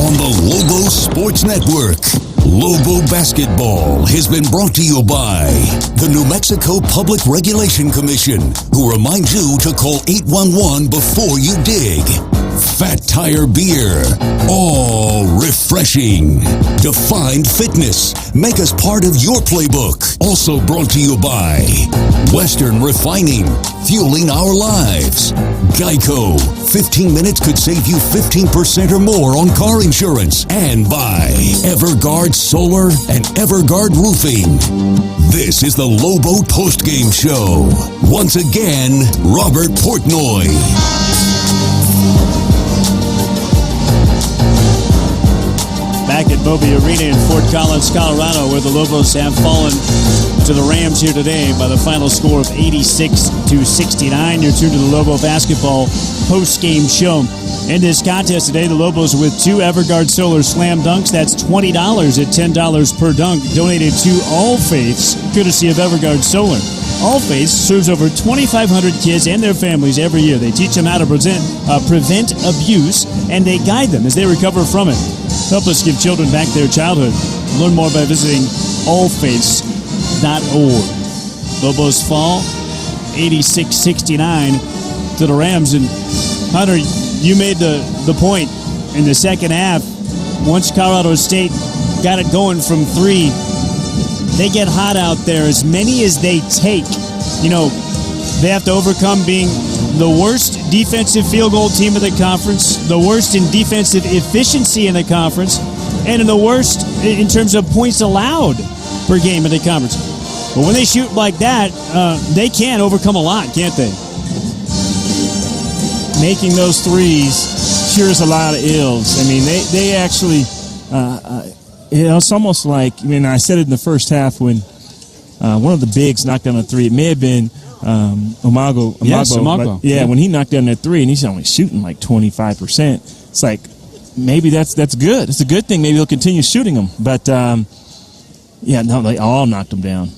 on the Lobo Sports Network. Lobo Basketball has been brought to you by the New Mexico Public Regulation Commission, who reminds you to call 811 before you dig. Fat Tire Beer, all refreshing. Defined Fitness, make us part of your playbook. Also brought to you by Western Refining, fueling our lives. Geico, 15 minutes could save you 15% or more on car insurance. And by Everguard Solar and Everguard Roofing. This is the Lobo Postgame Show. Once again, Robert Portnoy. Back at Moby Arena in Fort Collins, Colorado, where the Lobos have fallen to the Rams here today by the final score of 86-69. You're tuned to the Lobo Basketball post-game show. In this contest today, the Lobos with 2 Everguard Solar Slam Dunks. That's $20 at $10 per dunk, donated to All Faiths, courtesy of Everguard Solar. All Faiths serves over 2,500 kids and their families every year. They teach them how to prevent abuse, and they guide them as they recover from it. Help us give children back their childhood. Learn more by visiting allfaiths.org. Lobos fall 86-69 to the Rams. And Hunter, you made the point in the second half. Once Colorado State got it going from 3, they get hot out there. As many as they take, they have to overcome being the worst defensive field goal team in the conference, the worst in defensive efficiency in the conference, and in the worst in terms of points allowed per game in the conference. But when they shoot like that, they can overcome a lot, can't they? Making those threes cures a lot of ills. I mean, they actually, it's almost like, I said it in the first half when one of the bigs knocked down a 3. It may have been Umago. Yes, Umago. Yeah, when he knocked down that 3 and he's only shooting like 25%, it's like maybe that's good. It's a good thing. Maybe he'll continue shooting them. But, they all knocked him down.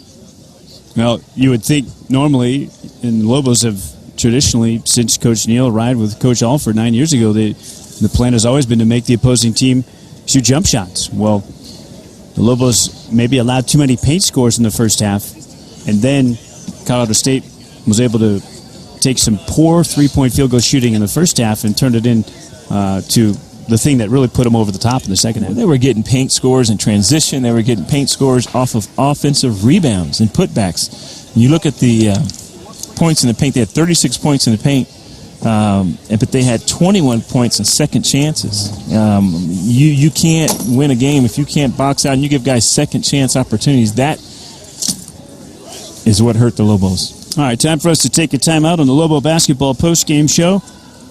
Well, you would think normally, and the Lobos have traditionally, since Coach Neal arrived with Coach Alford 9 years ago, the plan has always been to make the opposing team shoot jump shots. Well, the Lobos maybe allowed too many paint scores in the first half, and then Colorado State was able to take some poor three-point field goal shooting in the first half and turned it in to the thing that really put them over the top in the second half. They were getting paint scores in transition. They were getting paint scores off of offensive rebounds and putbacks. And you look at the points in the paint. They had 36 points in the paint, but they had 21 points in second chances. You can't win a game if you can't box out and you give guys second chance opportunities. That is what hurt the Lobos. All right, time for us to take a timeout on the Lobo Basketball post-game show.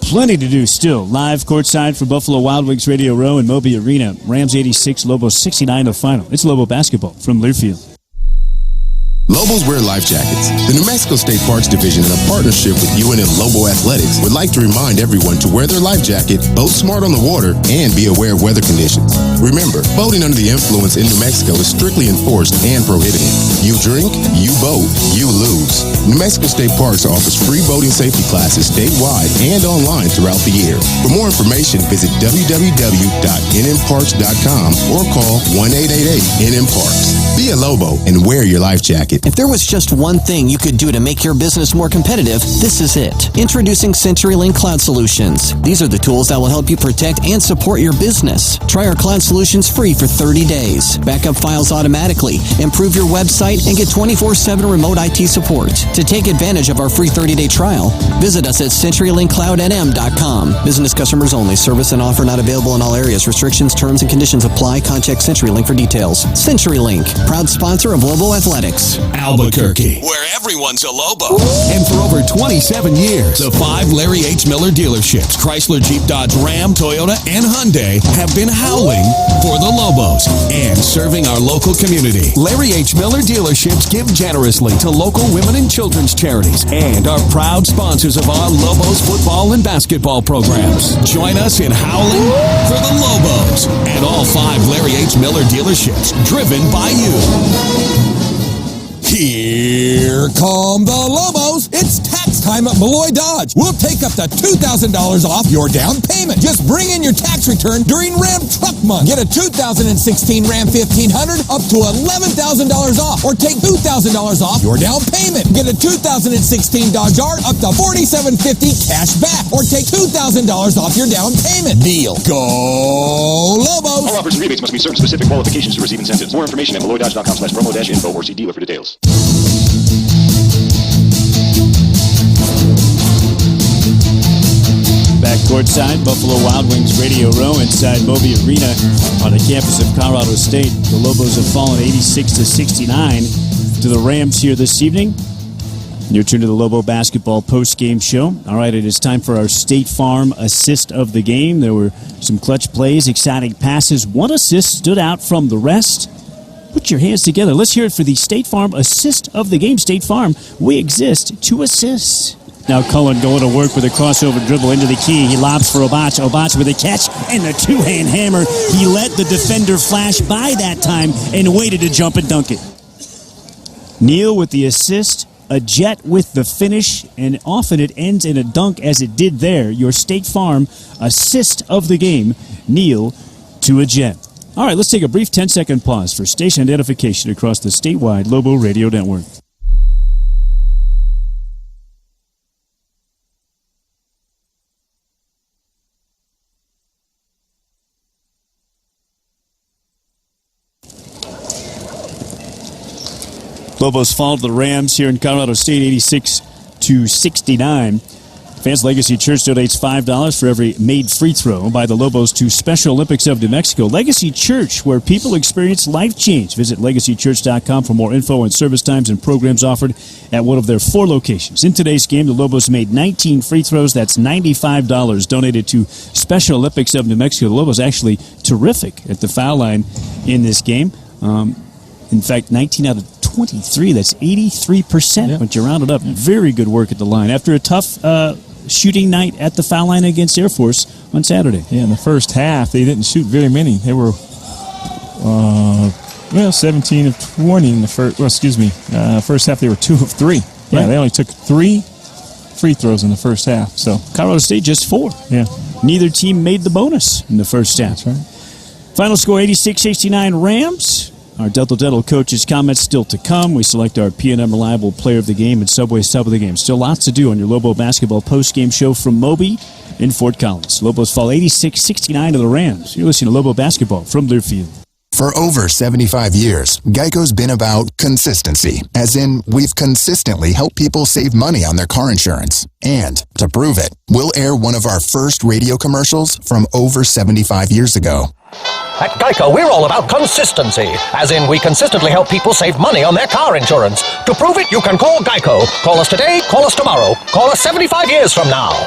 Plenty to do still. Live courtside for Buffalo Wild Wings Radio Row and Moby Arena. Rams 86, Lobos 69 the final. It's Lobo Basketball from Learfield. Lobos wear life jackets. The New Mexico State Parks Division, in a partnership with UNM Lobo Athletics, would like to remind everyone to wear their life jacket, boat smart on the water, and be aware of weather conditions. Remember, boating under the influence in New Mexico is strictly enforced and prohibited. You drink, you boat, you lose. New Mexico State Parks offers free boating safety classes statewide and online throughout the year. For more information, visit www.nmparks.com or call 1-888-NM-PARKS. Be a Lobo and wear your life jacket. If there was just one thing you could do to make your business more competitive, this is it. Introducing CenturyLink Cloud Solutions. These are the tools that will help you protect and support your business. Try our cloud solutions free for 30 days. Back up files automatically, improve your website, and get 24/7 remote IT support. To take advantage of our free 30-day trial, visit us at CenturyLinkCloudNM.com. Business customers only. Service and offer not available in all areas. Restrictions, terms, and conditions apply. Contact CenturyLink for details. CenturyLink, proud sponsor of Lobo Athletics. Albuquerque, where everyone's a Lobo. And for over 27 years, the 5 Larry H. Miller dealerships, Chrysler, Jeep, Dodge, Ram, Toyota, and Hyundai, have been howling for the Lobos and serving our local community. Larry H. Miller dealerships give generously to local women and children's charities and are proud sponsors of our Lobos football and basketball programs. Join us in howling for the Lobos and all 5 Larry H. Miller dealerships, driven by you. Here come the Lobos. It's tax time at Malloy Dodge. We'll take up to $2,000 off your down payment. Just bring in your tax return during Ram Truck Month. Get a 2016 Ram 1500 up to $11,000 off, or take $2,000 off your down payment. Get a 2016 Dodge Dart up to $4,750 cash back, or take $2,000 off your down payment. Deal. Go Lobos! All offers and rebates must meet certain specific qualifications to receive incentives. More information at MalloyDodge.com/promo-info or see dealer for details. Back courtside, Buffalo Wild Wings Radio Row inside Moby Arena on the campus of Colorado State. The Lobos have fallen 86-69 to the Rams here this evening. You're tuned to the Lobo Basketball post-game show. All right, it is time for our State Farm assist of the game. There were some clutch plays, exciting passes. One assist stood out from the rest. Put your hands together. Let's hear it for the State Farm assist of the game. State Farm, we exist to assist. Now Cullen going to work with a crossover dribble into the key. He lobs for Obach. Obach with a catch and the two-hand hammer. He let the defender flash by that time and waited to jump and dunk it. Neal with the assist. A jet with the finish, and often it ends in a dunk as it did there. Your State Farm assist of the game, Neal to a jet. All right, let's take a brief 10-second pause for station identification across the statewide Lobo Radio Network. Lobos fall to the Rams here in Colorado State, 86-69. Fans Legacy Church donates $5 for every made free throw by the Lobos to Special Olympics of New Mexico. Legacy Church, where people experience life change. Visit legacychurch.com for more info on service times and programs offered at one of their 4 locations. In today's game, the Lobos made 19 free throws. That's $95 donated to Special Olympics of New Mexico. The Lobos actually terrific at the foul line in this game. In fact, 19 out of 23. That's 83%. Yeah. But you round it up. Very good work at the line after a tough shooting night at the foul line against Air Force on Saturday. Yeah, in the first half, they didn't shoot very many. They were, 17 of 20 in the first. Well, first half they were 2 of 3. Yeah, right. They only took 3 free throws in the first half. So Colorado State just 4. Yeah. Neither team made the bonus in the first half. That's right. Final score 86-69 Rams. Our Dental coach's comments still to come. We select our P&M Reliable Player of the Game and Subway Sub of the Game. Still lots to do on your Lobo Basketball post-game show from Moby in Fort Collins. Lobos fall 86-69 to the Rams. You're listening to Lobo Basketball from Learfield. For over 75 years, Geico's been about consistency, as in we've consistently helped people save money on their car insurance. And to prove it, we'll air one of our first radio commercials from over 75 years ago. At Geico, we're all about consistency, as in we consistently help people save money on their car insurance. To prove it, you can call Geico. Call us today, call us tomorrow, call us 75 years from now.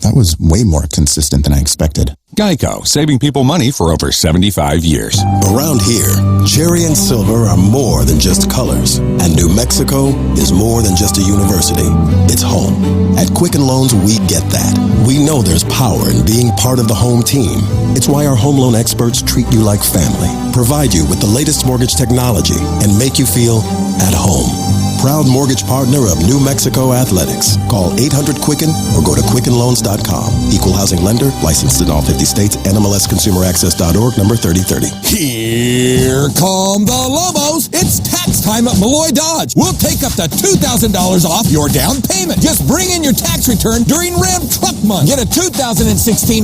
That was way more consistent than I expected. Geico, saving people money for over 75 years. Around here, cherry and silver are more than just colors. And New Mexico is more than just a university. It's home. At Quicken Loans, we get that. We know there's power in being part of the home team. It's why our home loan experts treat you like family, provide you with the latest mortgage technology, and make you feel at home. Proud mortgage partner of New Mexico Athletics. Call 800-QUICKEN or go to QuickenLoans.com. Equal housing lender, licensed in all 50 states, NMLSConsumerAccess.org, number 3030. Here come the Lobos. It's tax time at Malloy Dodge. We'll take up to $2,000 off your down payment. Just bring in your tax return during Ram Truck Month. Get a 2016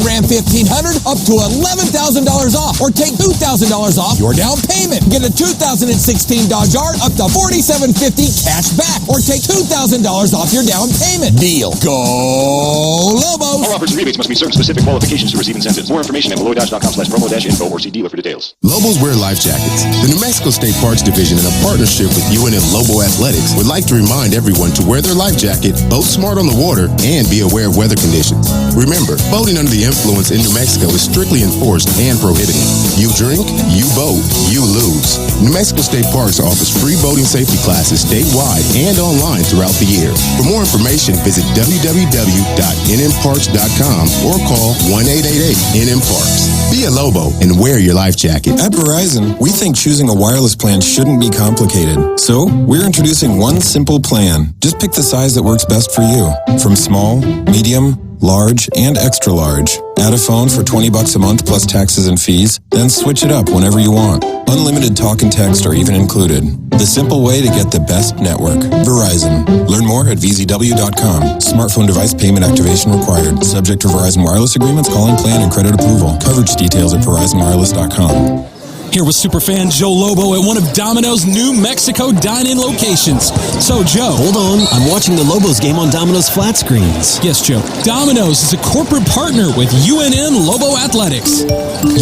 Ram 1500 up to $11,000 off, or take $2,000 off your down payment. Get a 2016 Dodge Dart up to $4,750 cash back, or take $2,000 off your down payment. Deal. Go Lobos! All offers and rebates must meet certain specific qualifications to receive incentives. More information at MalloyDodge.com/promo-info or see dealer for details. Lobos wear life jackets. The New Mexico State Parks Division, in a partnership with UNM Lobo Athletics, would like to remind everyone to wear their life jacket, boat smart on the water, and be aware of weather conditions. Remember, boating under the influence in New Mexico is strictly enforced and prohibited. You drink, you boat, you lose. New Mexico State Parks offers free boating safety classes statewide and online throughout the year. For more information, visit www.nmparks.com or call 1-888-NM-PARKS. Be a Lobo and wear your life jacket. At Verizon, we think choosing a wireless plan shouldn't be complicated. complicated. So, we're introducing one simple plan. Just pick the size that works best for you. From small, medium, large, and extra large. Add a phone for $20 a month plus taxes and fees, then switch it up whenever you want. Unlimited talk and text are even included. The simple way to get the best network. Verizon. Learn more at vzw.com. Smartphone device payment activation required. Subject to Verizon Wireless agreements, calling plan, and credit approval. Coverage details at verizonwireless.com. Here with superfan Joe Lobo at one of Domino's New Mexico dine-in locations. So, Joe. Hold on. I'm watching the Lobos game on Domino's flat screens. Yes, Joe. Domino's is a corporate partner with UNM Lobo Athletics.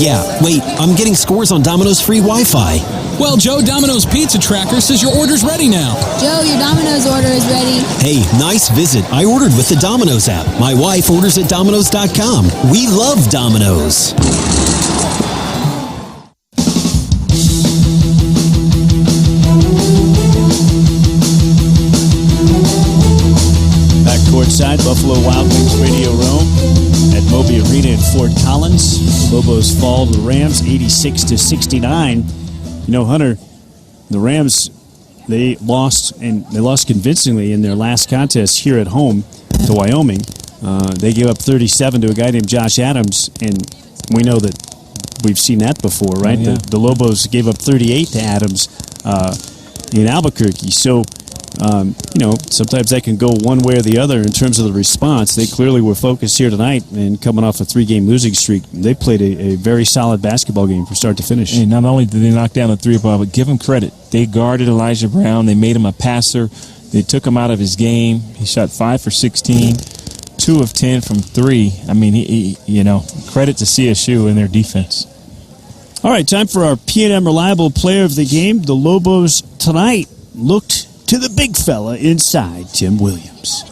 Yeah, wait. I'm getting scores on Domino's free Wi-Fi. Well, Joe, Domino's Pizza Tracker says your order's ready now. Joe, your Domino's order is ready. Hey, nice visit. I ordered with the Domino's app. My wife orders at Domino's.com. We love Domino's. Courtside, Buffalo Wild Wings Radio Room at Moby Arena in Fort Collins. Lobos fall to the Rams 86-69. You know, Hunter, the Rams, they lost convincingly in their last contest here at home to Wyoming. They gave up 37 to a guy named Josh Adams, and we know that we've seen that before, right? Oh, yeah. The Lobos gave up 38 to Adams in Albuquerque. So, you know, sometimes that can go one way or the other in terms of the response. They clearly were focused here tonight, and coming off a 3-game losing streak, they played a very solid basketball game from start to finish. And not only did they knock down the 3-ball, but give him credit. They guarded Elijah Brown. They made him a passer. They took him out of his game. He shot 5 for 16, 2 of 10 from 3. I mean, he credit to CSU and their defense. All right, time for our P&M Reliable Player of the Game. The Lobos tonight looked to the big fella inside, Tim Williams.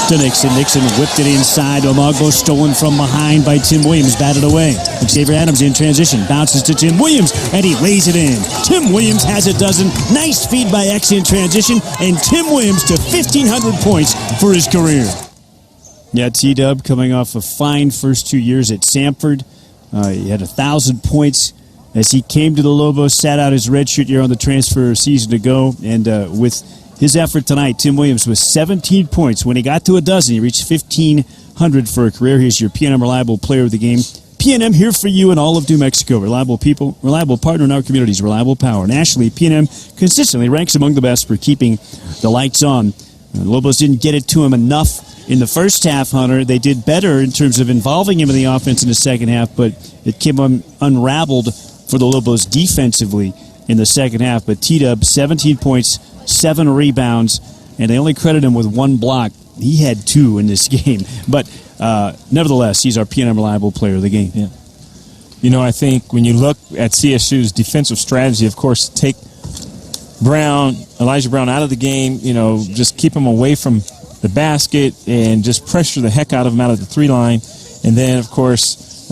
To Nixon. Nixon whipped it inside. Omagbo stolen from behind by Tim Williams. Batted away. Xavier Adams in transition. Bounces to Tim Williams, and he lays it in. Tim Williams has a dozen. Nice feed by X in transition, and Tim Williams to 1,500 points for his career. Yeah, T-Dub coming off a fine first 2 years at Samford. He had 1,000 points as he came to the Lobos, sat out his redshirt year on the transfer season to go, and with his effort tonight, Tim Williams was 17 points. When he got to a dozen, he reached 1,500 for a career. Here's your P&M Reliable Player of the Game. P&M here for you and all of New Mexico. Reliable people, reliable partner in our communities, reliable power. Nationally, P&M consistently ranks among the best for keeping the lights on. The Lobos didn't get it to him enough in the first half, Hunter. They did better in terms of involving him in the offense in the second half, but it came unraveled for the Lobos defensively in the second half. But T-Dub, 17 points, 7 rebounds, and they only credit him with 1 block. He had 2 in this game. But nevertheless, he's our P&M Reliable Player of the game. Yeah. You know, I think when you look at CSU's defensive strategy, of course, take Elijah Brown out of the game, you know, just keep him away from the basket and just pressure the heck out of him out of the 3 line. And then, of course,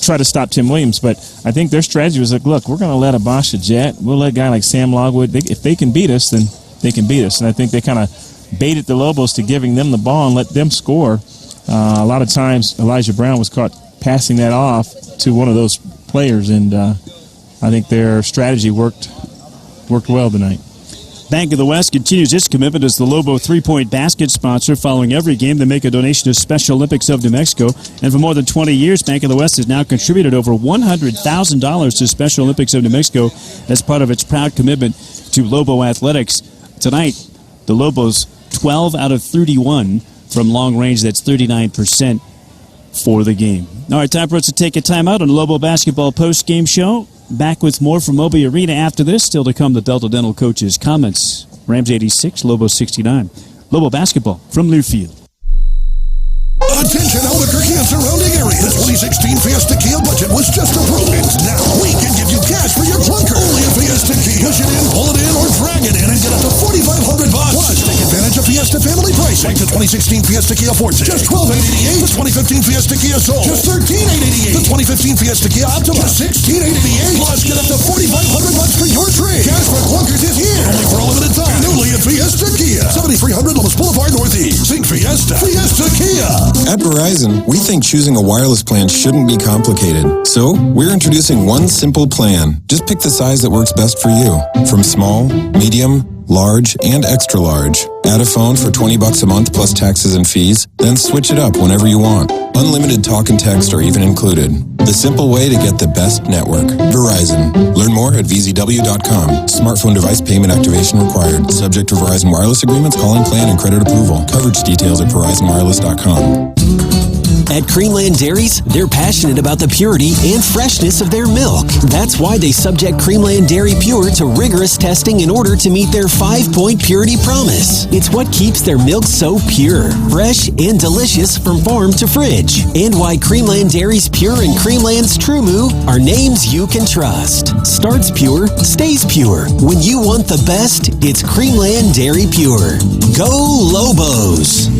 try to stop Tim Williams. But I think their strategy was like, look, we're going to let Abasha jet. We'll let a guy like Sam Logwood. If they can beat us, then they can beat us. And I think they kind of baited the Lobos to giving them the ball and let them score. A lot of times Elijah Brown was caught passing that off to one of those players, and I think their strategy worked well tonight. Bank of the West continues its commitment as the Lobo 3-point basket sponsor. Following every game, they make a donation to Special Olympics of New Mexico. And for more than 20 years, Bank of the West has now contributed over $100,000 to Special Olympics of New Mexico as part of its proud commitment to Lobo athletics. Tonight, the Lobos 12 out of 31 from long range. That's 39% for the game. All right, time for us to take a timeout on the Lobo Basketball post-game show. Back with more from Moby Arena after this. Still to come, the Delta Dental coaches' comments. Rams 86, Lobo 69. Lobo basketball from Learfield. Attention Albuquerque and surrounding areas. The 2016 Fiesta Kia budget was just approved. And now we can give you cash for your clunker. Only a Fiesta Kia. Push it in, pull it in, or drag it in and get up to $4,500. Plus, take advantage of Fiesta family price. Like the 2016 Fiesta Kia Forte. Just $12,888. The 2015 Fiesta Kia Soul. Just $13,888. The 2015 Fiesta Kia Optima. Just $16,888. Plus, get up to $4,500 for your trade. Cash for clunkers is here. Only for a limited time. Newly at Fiesta Kia. 7300 Lomas Boulevard Northeast. Think Fiesta. Fiesta Kia. At Verizon, we think choosing a wireless plan shouldn't be complicated. So, we're introducing one simple plan. Just pick the size that works best for you. From small, medium, large, and extra large. Add a phone for $20 a month plus taxes and fees, then switch it up whenever you want. Unlimited talk and text are even included. The simple way to get the best network. Verizon. Learn more at vzw.com. Smartphone device payment activation required. Subject to Verizon wireless agreements, calling plan, and credit approval. Coverage details at verizonwireless.com. At Creamland Dairies, they're passionate about the purity and freshness of their milk. That's why they subject Creamland Dairy Pure to rigorous testing in order to meet their 5-point purity promise. It's what keeps their milk so pure, fresh, and delicious from farm to fridge. And why Creamland Dairy's Pure and Creamland's True Moo are names you can trust. Starts pure, stays pure. When you want the best, it's Creamland Dairy Pure. Go Lobos!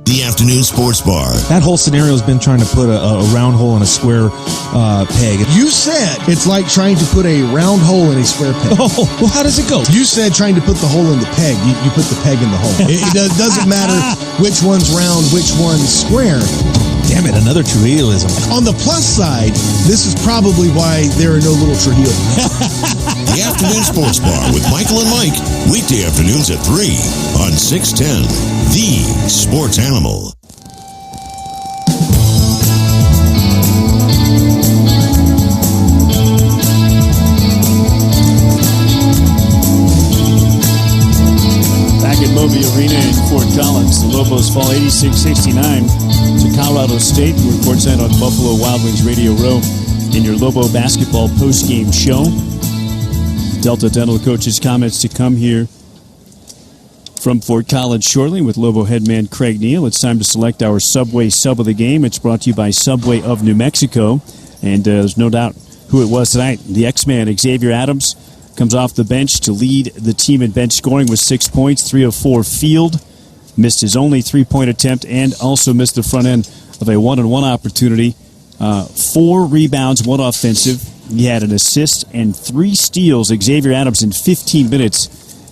The Afternoon Sports Bar. That whole scenario has been trying to put a round hole in a square peg. You said it's like trying to put a round hole in a square peg. Oh, well, how does it go? You said trying to put the hole in the peg. You put the peg in the hole. It doesn't matter which one's round, which one's square. Damn it, another Trujilloism. On the plus side, this is probably why there are no little Trujillos. The Afternoon Sports Bar with Michael and Mike. Weekday afternoons at 3 on 610. The Sports Animal. Back at Moby Arena in Fort Collins, the Lobos fall 86-69 to Colorado State. We report tonight on Buffalo Wild Wings Radio Row in your Lobo basketball postgame show. Delta Dental coach's comments to come here from Fort Collins shortly with Lobo headman Craig Neal. It's time to select our Subway sub of the game. It's brought to you by Subway of New Mexico. And there's no doubt who it was tonight. The X-Man, Xavier Adams, comes off the bench to lead the team in bench scoring with 6 points, 3 of 4 field. Missed his only three-point attempt and also missed the front end of a one-on-one opportunity. 4 rebounds, 1 offensive. He had an assist and 3 steals. Xavier Adams in 15 minutes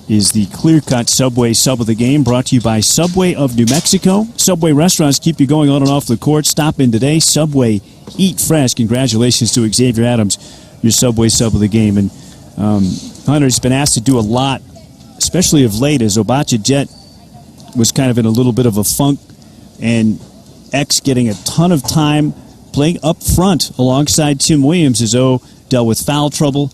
is the clear-cut Subway sub of the game, brought to you by Subway of New Mexico. Subway restaurants keep you going on and off the court. Stop in today. Subway, eat fresh. Congratulations to Xavier Adams, your Subway sub of the game. And Hunter's been asked to do a lot, especially of late, as Obacha Jet was kind of in a little bit of a funk, and X getting a ton of time playing up front alongside Tim Williams as O dealt with foul trouble,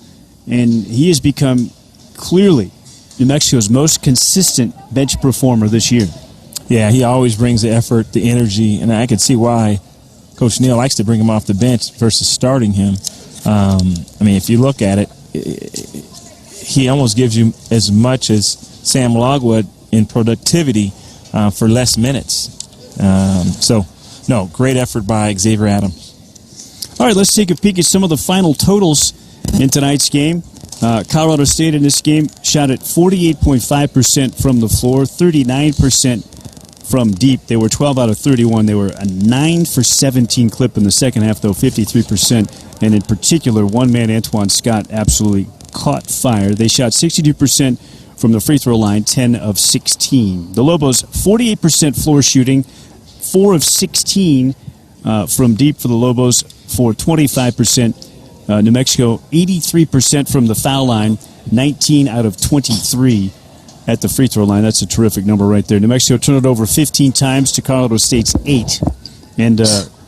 and he has become clearly New Mexico's most consistent bench performer this year. Yeah, he always brings the effort, the energy, and I can see why Coach Neal likes to bring him off the bench versus starting him. I mean, if you look at it, he almost gives you as much as Sam Logwood in productivity for less minutes. No, great effort by Xavier Adams. All right, let's take a peek at some of the final totals in tonight's game. Colorado State in this game shot at 48.5% from the floor, 39% from deep. They were 12 out of 31. They were a 9 for 17 clip in the second half, though, 53%. And in particular, one man, Antoine Scott, absolutely caught fire. They shot 62% from the free throw line, 10 of 16. The Lobos, 48% floor shooting, 4 of 16 from deep for the Lobos for 25%. New Mexico, 83% from the foul line, 19 out of 23 at the free throw line. That's a terrific number right there. New Mexico turned it over 15 times to Colorado State's 8. And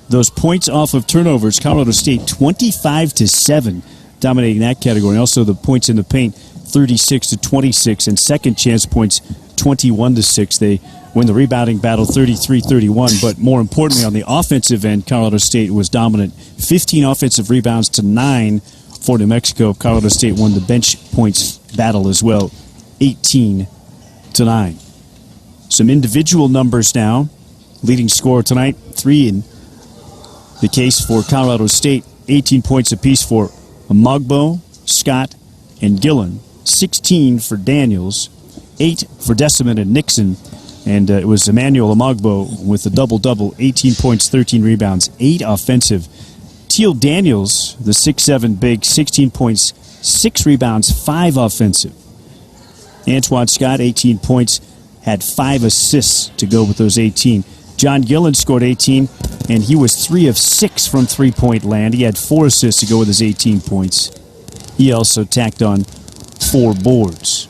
those points off of turnovers, Colorado State 25-7, dominating that category. Also the points in the paint, 36-26, and second chance points, 21-6. They win the rebounding battle 33-31, but more importantly on the offensive end, Colorado State was dominant. 15 offensive rebounds to 9 for New Mexico. Colorado State won the bench points battle as well, 18-9. Some individual numbers now. Leading scorer tonight, 3 in the case for Colorado State, 18 points apiece for Mogbo, Scott, and Gillen, 16 for Daniels, 8 for Deciman and Nixon. And it was Emmanuel Amagbo with a double-double, 18 points, 13 rebounds, 8 offensive. Teal Daniels, the 6'7" big, 16 points, 6 rebounds, 5 offensive. Antoine Scott, 18 points, had 5 assists to go with those 18. John Gillen scored 18, and he was 3 of 6 from three-point land. He had 4 assists to go with his 18 points. He also tacked on 4 boards.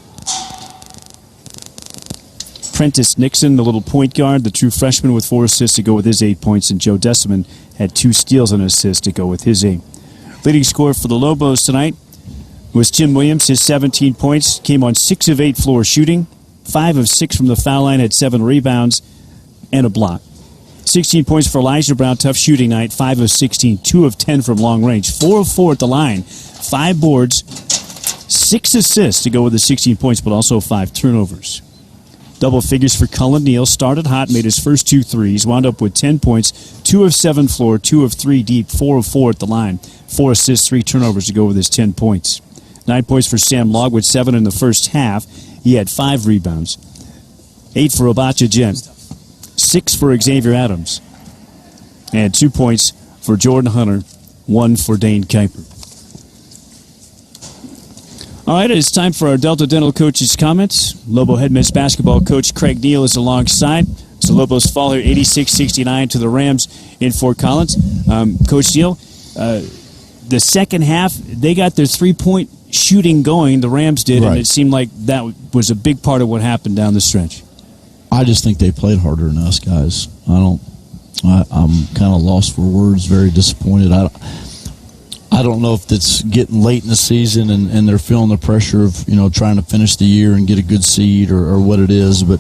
Prentice Nixon, the little point guard, the true freshman, with 4 assists to go with his 8 points, and Joe Deciman had 2 steals and an assist to go with his 8. Leading scorer for the Lobos tonight was Tim Williams. His 17 points came on 6 of 8 floor shooting, 5 of 6 from the foul line, had 7 rebounds and a block. 16 points for Elijah Brown, tough shooting night, 5 of 16, 2 of 10 from long range, 4 of 4 at the line, 5 boards, 6 assists to go with the 16 points, but also 5 turnovers. Double figures for Cullen Neal. Started hot, made his first 2 threes, wound up with 10 points, 2 of 7 floor, 2 of 3 deep, 4 of 4 at the line, 4 assists, 3 turnovers to go with his 10 points. 9 points for Sam Log with 7 in the first half. He had 5 rebounds. 8 for Obacha Jen. 6 for Xavier Adams. And 2 points for Jordan Hunter. 1 for Dane Kuiper. All right, it's time for our Delta Dental coach's comments. Lobo head men's basketball coach Craig Neal is alongside. So Lobos fall here 86-69 to the Rams in Fort Collins. Coach Neal, the second half, they got their three-point shooting going, the Rams did, and it seemed like that was a big part of what happened down the stretch. I just think they played harder than us, guys. I'm kind of lost for words, very disappointed. I don't know if it's getting late in the season and they're feeling the pressure of, trying to finish the year and get a good seed or what it is, but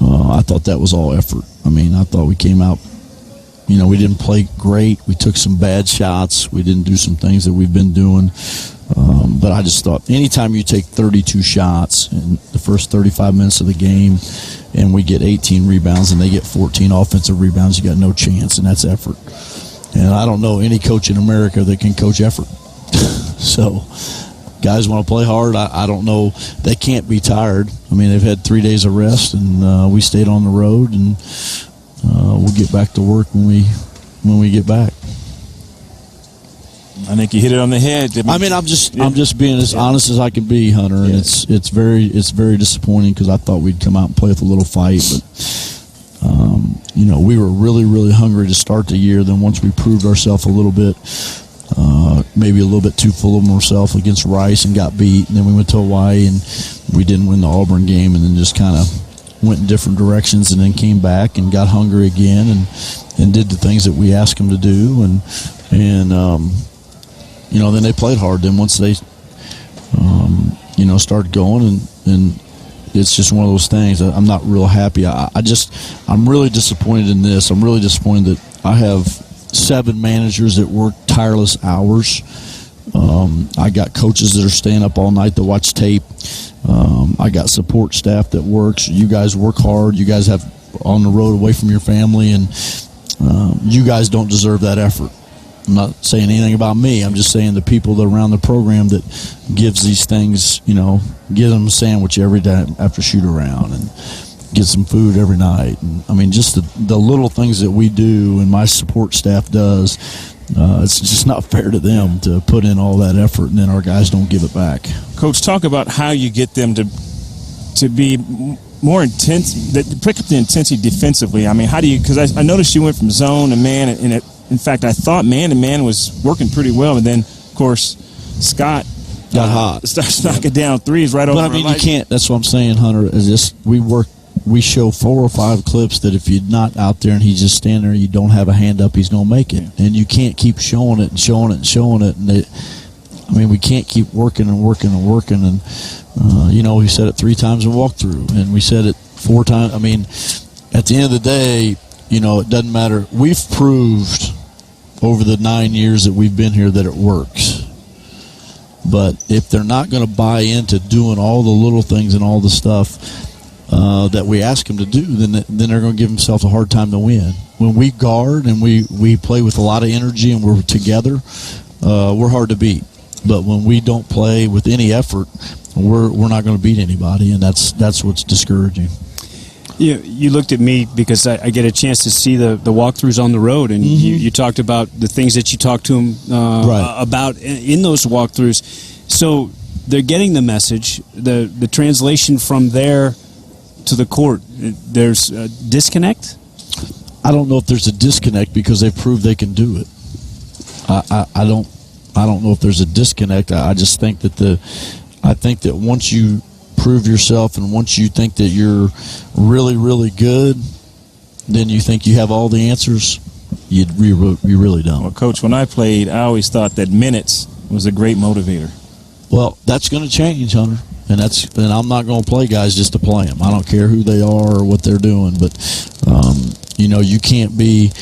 I thought that was all effort. I mean, I thought we came out, we didn't play great. We took some bad shots. We didn't do some things that we've been doing. But I just thought anytime you take 32 shots in the first 35 minutes of the game and we get 18 rebounds and they get 14 offensive rebounds, you got no chance, and that's effort. And I don't know any coach in America that can coach effort. So guys want to play hard. I don't know. They can't be tired. I mean, they've had 3 days of rest, and we stayed on the road, and we'll get back to work when we get back. I think you hit it on the head. I'm just being as honest as I can be, Hunter, and it's very disappointing because I thought we'd come out and play with a little fight, but we were really, really hungry to start the year. Then once we proved ourselves a little bit, maybe a little bit too full of ourselves against Rice and got beat, and then we went to Hawaii and we didn't win the Auburn game, and then just kind of went in different directions, and then came back and got hungry again and did the things that we asked them to do, and then they played hard. Then once they started going, and it's just one of those things. I'm not real happy. I'm really disappointed in this. I'm really disappointed that I have 7 managers that work tireless hours. I got coaches that are staying up all night to watch tape. I got support staff that works. You guys work hard. You guys have on the road away from your family, and you guys don't deserve that effort. I'm not saying anything about me. I'm just saying the people that are around the program that gives these things, give them a sandwich every day after shoot around and get some food every night. And I mean, just the little things that we do and my support staff does, it's just not fair to them to put in all that effort and then our guys don't give it back. Coach, talk about how you get them to be more intense, that pick up the intensity defensively. I mean, how do you, because I noticed you went from zone to man, and in fact, I thought man-to-man was working pretty well, and then, of course, Scott got hot. Starts knocking down threes right over. But I mean, you can't. That's what I'm saying, Hunter. Is this we show 4 or 5 clips that if you're not out there and he's just standing there, you don't have a hand up, he's going to make it, and you can't keep showing it and showing it and showing it. And we can't keep working and working and working. And we said it 3 times in walkthrough, and we said it 4 times. I mean, at the end of the day, it doesn't matter. We've proved over the 9 years that we've been here that it works. But if they're not going to buy into doing all the little things and all the stuff that we ask them to do, then they're going to give themselves a hard time to win. When we guard and we play with a lot of energy and we're together, we're hard to beat. But when we don't play with any effort we're not going to beat anybody, and that's what's discouraging. You looked at me because I get a chance to see the walkthroughs on the road, and you talked about the things that you talked to them about in those walkthroughs. So they're getting the message. The translation from there to the court, there's a disconnect? I don't know if there's a disconnect because they proved they can do it. I don't know if there's a disconnect. I just think that once you prove yourself and once you think that you're really, really good, then you think you have all the answers. You really don't. Well, Coach, when I played, I always thought that minutes was a great motivator. Well, that's going to change, Hunter. And I'm not going to play guys just to play them. I don't care who they are or what they're doing. But, you can't be,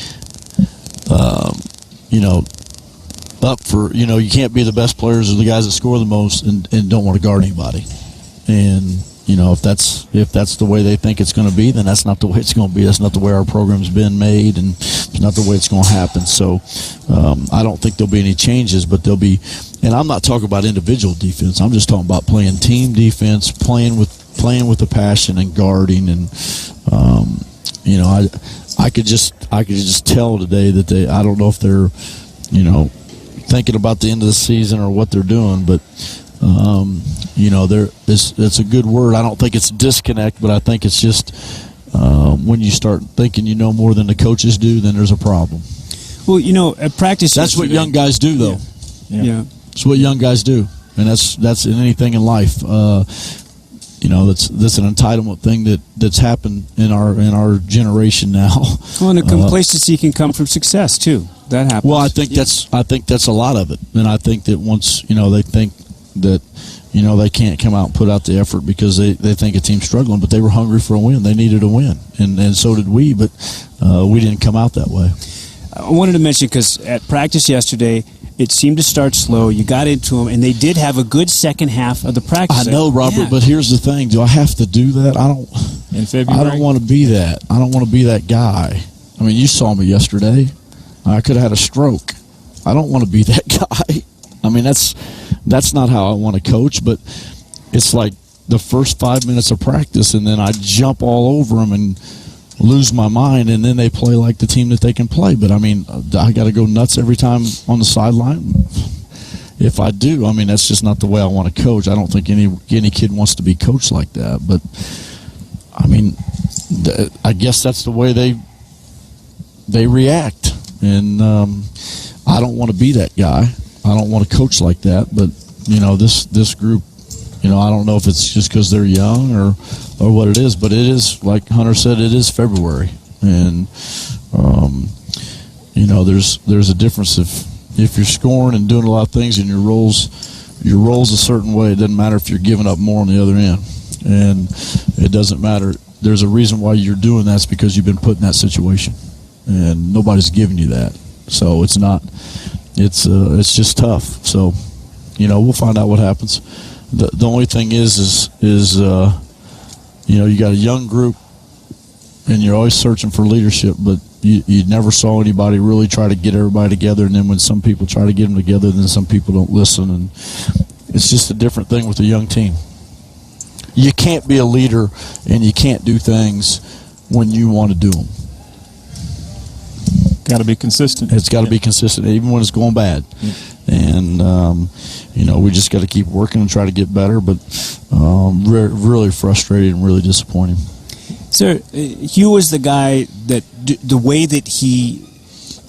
up for, you can't be the best players or the guys that score the most and don't want to guard anybody. And, if that's the way they think it's going to be, then that's not the way it's going to be. That's not the way our program's been made, and it's not the way it's going to happen. So I don't think there'll be any changes, but there'll be, and I'm not talking about individual defense. I'm just talking about playing team defense, playing with a passion and guarding. And, I could just tell today that I don't know if they're, thinking about the end of the season or what they're doing, but it's a good word. I don't think it's disconnect, but I think it's just when you start thinking you know more than the coaches do, then there's a problem. Well, at practice, that's what young guys do, though. Yeah. It's what young guys do, and that's in anything in life. That's an entitlement thing that's happened in our generation now. Well, and the complacency can come from success too. That happens. Well, I think that's a lot of it, and I think that once they think that they can't come out and put out the effort because they think a team's struggling, but they were hungry for a win. They needed a win, and so did we, but we didn't come out that way. I wanted to mention, because at practice yesterday, it seemed to start slow. You got into them, and they did have a good second half of the practice. I know, Robert, but here's the thing. Do I have to do that? In February? I don't want to be that. I don't want to be that guy. I mean, you saw me yesterday. I could have had a stroke. I don't want to be that guy. I mean, that's not how I want to coach, but it's like the first 5 minutes of practice, and then I jump all over them and lose my mind, and then they play like the team that they can play. But, I mean, I got to go nuts every time on the sideline. If I do, I mean, that's just not the way I want to coach. I don't think any kid wants to be coached like that. But, I mean, I guess that's the way they react. And I don't want to be that guy. I don't want to coach like that. But, this group, I don't know if it's just because they're young or what it is, but it is, like Hunter said, it is February. And, there's a difference if you're scoring and doing a lot of things and your role's a certain way. It doesn't matter if you're giving up more on the other end. And it doesn't matter. There's a reason why you're doing that. It's because you've been put in that situation. And nobody's giving you that. So it's it's just tough. So, we'll find out what happens. The only thing is you got a young group and you're always searching for leadership, but you never saw anybody really try to get everybody together. And then when some people try to get them together, then some people don't listen. And it's just a different thing with a young team. You can't be a leader and you can't do things when you want to do them. Got to be consistent. It's got to be consistent, even when it's going bad. And, we just got to keep working and try to get better, but really frustrated and really disappointing. Sir, Hugh was the guy that the way that he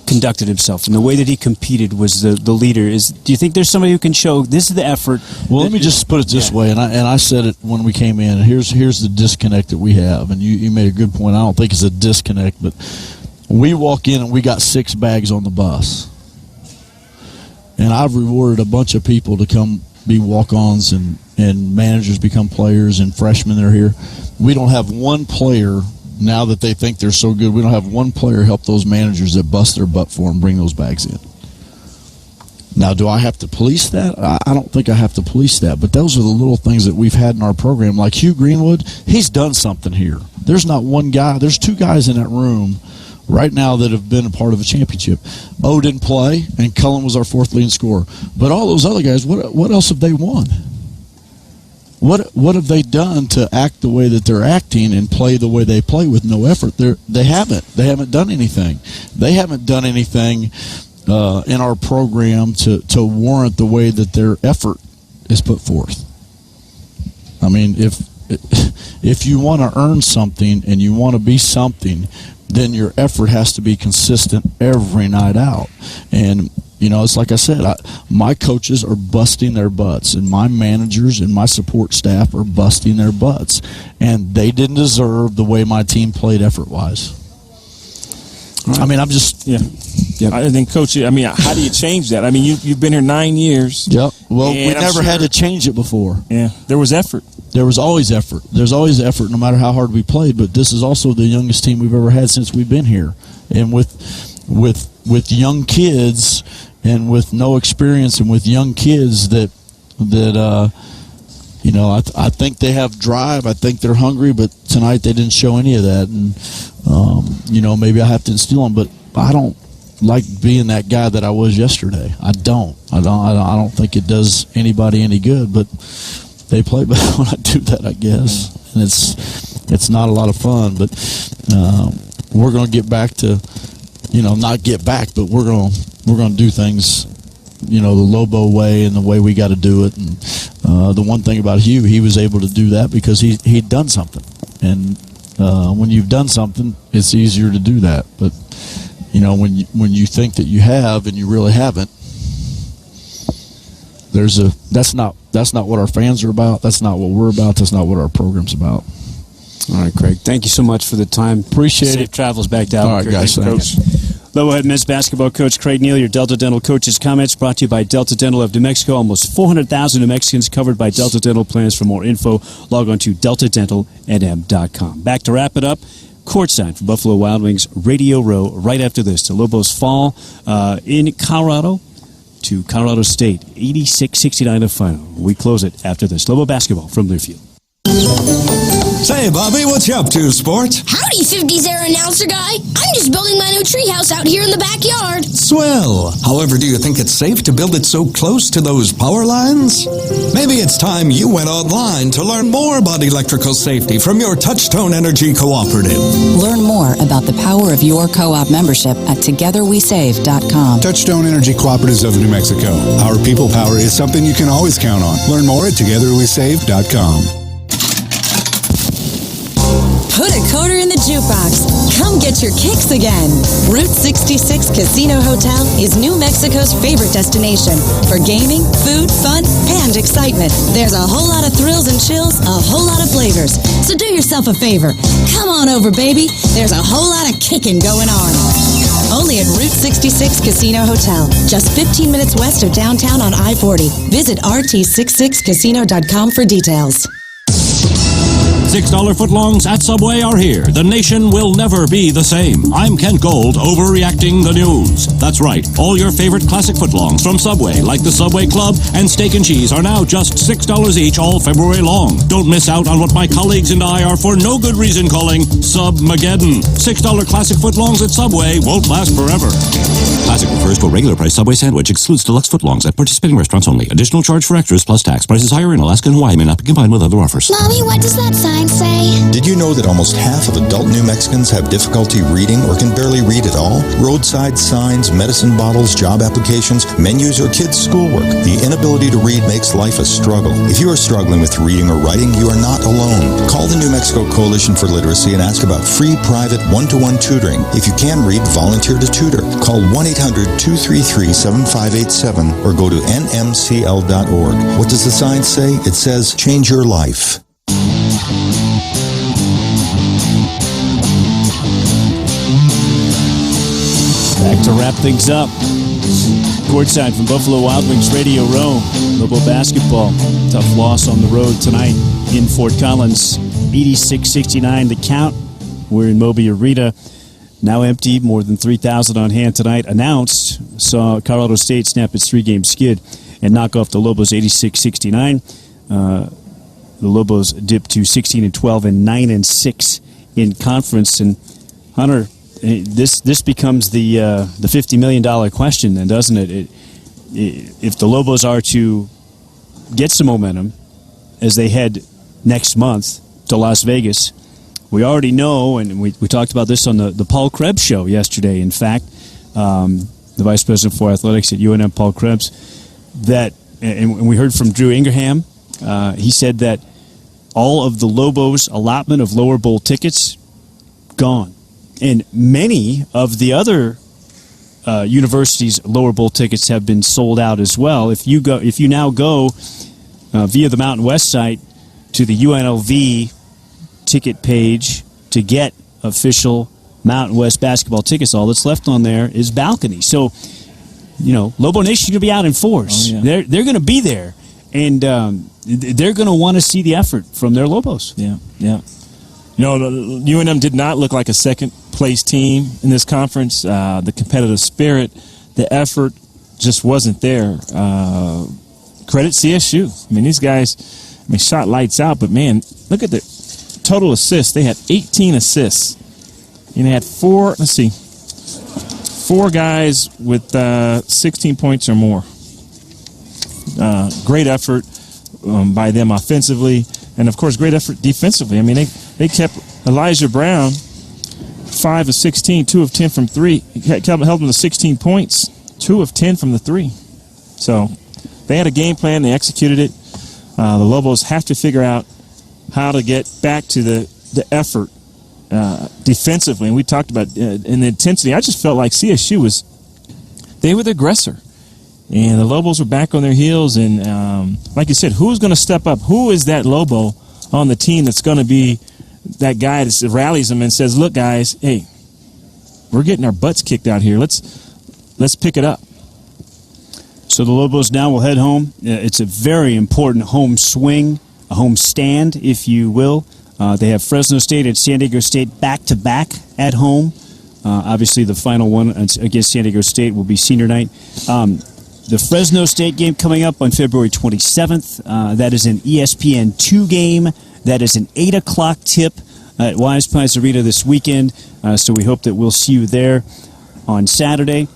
conducted himself and the way that he competed was the leader. Do you think there's somebody who can show this is the effort? Well, let me just put it this way, and I said it when we came in, and here's the disconnect that we have, and you made a good point. I don't think it's a disconnect, but we walk in and we got 6 bags on the bus. And I've rewarded a bunch of people to come be walk-ons and managers become players and freshmen that are here. We don't have one player, now that they think they're so good, we don't have one player help those managers that bust their butt for them bring those bags in. Now, do I have to police that? I don't think I have to police that, but those are the little things that we've had in our program. Like Hugh Greenwood, he's done something here. There's not one guy. There's 2 guys in that room right now that have been a part of a championship. O didn't play, and Cullen was our 4th leading scorer. But all those other guys, what else have they won? what have they done to act the way that they're acting and play the way they play with no effort? They haven't done anything. They haven't done anything in our program to warrant the way that their effort is put forth. I mean, if you want to earn something and you want to be something, then your effort has to be consistent every night out. And it's like I said, my coaches are busting their butts, and my managers and my support staff are busting their butts, and they didn't deserve the way my team played effort-wise. Right. I mean, I'm just... Yeah. I think, Coach, how do you change that? I mean, you've been here 9 years. Yep. Well, we never had to change it before. Yeah. There was effort. There was always effort. There's always effort no matter how hard we played, but this is also the youngest team we've ever had since we've been here. And with young kids and with no experience and with young kids that I think they have drive. I think they're hungry, but tonight they didn't show any of that. And, maybe I have to instill them, but I don't like being that guy that I was yesterday. I don't think it does anybody any good, but they play better when I do that, I guess. And it's not a lot of fun, but we're going to get back to, not get back, but we're going to do things, the Lobo way and the way we got to do it. And the one thing about Hugh, he was able to do that because he'd done something. And when you've done something, it's easier to do that. But when you think that you have and you really haven't, that's not what our fans are about. That's not what we're about. That's not what our program's about. All right, Craig. Thank you so much for the time. Appreciate it. Safe travels back to Albuquerque. All right, guys. Thanks. Lobo Head men's basketball coach Craig Neal, your Delta Dental coaches comments brought to you by Delta Dental of New Mexico. Almost 400,000 New Mexicans covered by Delta Dental plans. For more info, log on to deltadentalnm.com. Back to wrap it up. Courtside from Buffalo Wild Wings Radio Row right after this. The Lobos fall in Colorado to Colorado State, 86-69 the final. We close it after this. Lobo basketball from Learfield. Say, Bobby, what you up to, sport? Howdy, 50s era announcer guy. I'm just building my new treehouse out here in the backyard. Swell. However, do you think it's safe to build it so close to those power lines? Maybe it's time you went online to learn more about electrical safety from your Touchstone Energy Cooperative. Learn more about the power of your co-op membership at togetherwesave.com. Touchstone Energy Cooperatives of New Mexico. Our people power is something you can always count on. Learn more at togetherwesave.com. Put a quarter in the jukebox. Come get your kicks again. Route 66 Casino Hotel is New Mexico's favorite destination for gaming, food, fun, and excitement. There's a whole lot of thrills and chills, a whole lot of flavors. So do yourself a favor. Come on over, baby. There's a whole lot of kicking going on. Only at Route 66 Casino Hotel, just 15 minutes west of downtown on I-40. Visit rt66casino.com for details. $6 footlongs at Subway are here. The nation will never be the same. I'm Kent Gold, overreacting the news. That's right. All your favorite classic footlongs from Subway, like the Subway Club and Steak and Cheese, are now just $6 each all February long. Don't miss out on what my colleagues and I are for no good reason calling Submageddon. $6 classic footlongs at Subway won't last forever. Classic refers to a regular price Subway sandwich, excludes deluxe footlongs at participating restaurants only. Additional charge for extras plus tax. Prices higher in Alaska and Hawaii, may not be combined with other offers. Mommy, what does that sign say? Did you know that almost half of adult New Mexicans have difficulty reading or can barely read at all? Roadside signs, medicine bottles, job applications, menus, or kids' schoolwork. The inability to read makes life a struggle. If you are struggling with reading or writing, you are not alone. Call the New Mexico Coalition for Literacy and ask about free private one-to-one tutoring. If you can read, volunteer to tutor. Call 1-800-233-7587 or go to nmcl.org. What does the sign say? It says, change your life. Back to wrap things up. Courtside from Buffalo Wild Wings Radio Row. Lobo basketball. Tough loss on the road tonight in Fort Collins. 86-69 the count. We're in Moby Arena. Now empty. More than 3,000 on hand tonight. Announced. Saw Colorado State snap its three-game skid and knock off the Lobos 86-69. The Lobos dipped to 16-12 and 9-6 in conference. And Hunter, this becomes the $50 million question, then, doesn't it? If the Lobos are to get some momentum as they head next month to Las Vegas. We already know, and we talked about this on the Paul Krebs show yesterday, in fact, the Vice President for Athletics at UNM, Paul Krebs, that, and we heard from Drew Ingraham, he said that all of the Lobos' allotment of lower bowl tickets, gone. And many of the other universities' lower bowl tickets have been sold out as well. If you now go via the Mountain West site to the UNLV ticket page to get official Mountain West basketball tickets, all that's left on there is balcony. So, Lobo Nation's going to be out in force. Oh, yeah. They're going to be there, and they're going to want to see the effort from their Lobos. Yeah. UNM did not look like a second-place team in this conference. The competitive spirit, the effort just wasn't there. Credit CSU. I mean, these guys, shot lights out, but, man, look at the total assists. They had 18 assists. And they had four guys with 16 points or more. Great effort by them offensively, and, of course, great effort defensively. I mean, they kept Elijah Brown 5 of 16, 2 of 10 from 3. Held him to 16 points, 2 of 10 from the 3. So they had a game plan. They executed it. The Lobos have to figure out how to get back to the effort defensively. And we talked about in the intensity. I just felt like CSU they were the aggressor. And the Lobos were back on their heels. And like you said, who's going to step up? Who is that Lobo on the team that's going to be that guy that rallies them and says, look, guys, hey, we're getting our butts kicked out here. Let's pick it up. So the Lobos now will head home. It's a very important home swing, a home stand, if you will. They have Fresno State and San Diego State back-to-back at home. Obviously, the final one against San Diego State will be senior night. The Fresno State game coming up on February 27th. That is an ESPN2 game. That is an 8 o'clock tip at Wise Pies Arena this weekend. So we hope that we'll see you there on Saturday.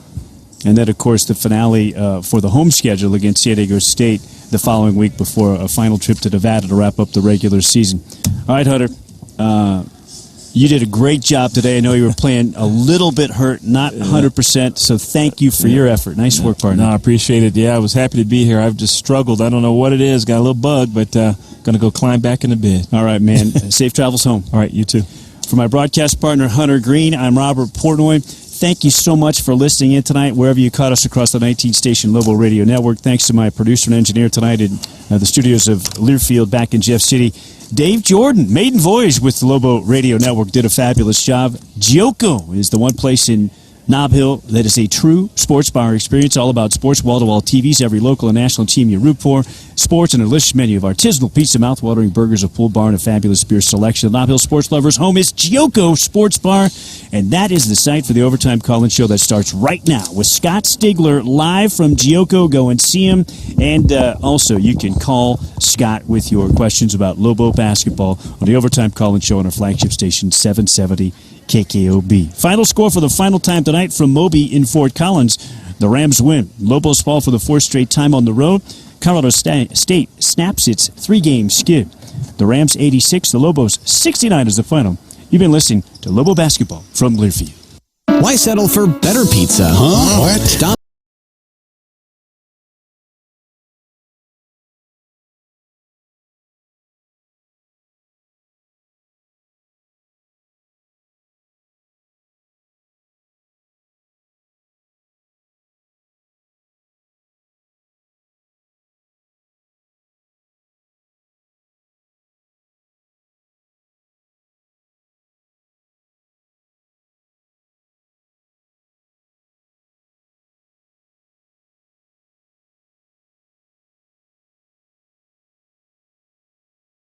And then, of course, the finale for the home schedule against San Diego State the following week before a final trip to Nevada to wrap up the regular season. All right, Hunter, you did a great job today. I know you were playing a little bit hurt, not 100%, so thank you for your effort. Nice work, partner. No, I appreciate it. Yeah, I was happy to be here. I've just struggled. I don't know what it is. Got a little bug, but going to go climb back in the bed. All right, man. Safe travels home. All right, you too. For my broadcast partner, Hunter Green, I'm Robert Portnoy. Thank you so much for listening in tonight, wherever you caught us across the 19-station Lobo Radio Network. Thanks to my producer and engineer tonight in the studios of Learfield back in Jeff City, Dave Jordan. Maiden voyage with the Lobo Radio Network, did a fabulous job. Gioco is the one place in Nob Hill that is a true sports bar experience, all about sports, wall-to-wall TVs, every local and national team you root for, sports, and a delicious menu of artisanal pizza, mouth-watering burgers, a pool bar, and a fabulous beer selection. The Nob Hill Sports Lovers' home is Gioco Sports Bar, and that is the site for the Overtime Call-In Show that starts right now with Scott Stigler live from Gioco. Go and see him, and also you can call Scott with your questions about Lobo basketball on the Overtime Call-In Show on our flagship station, 770 KKOB. Final score for the final time tonight from Moby in Fort Collins. The Rams win. Lobos fall for the fourth straight time on the road. Colorado State snaps its 3-game skid. The Rams 86, the Lobos 69 is the final. You've been listening to Lobo Basketball from Learfield. Why settle for better pizza? Huh? What? Stop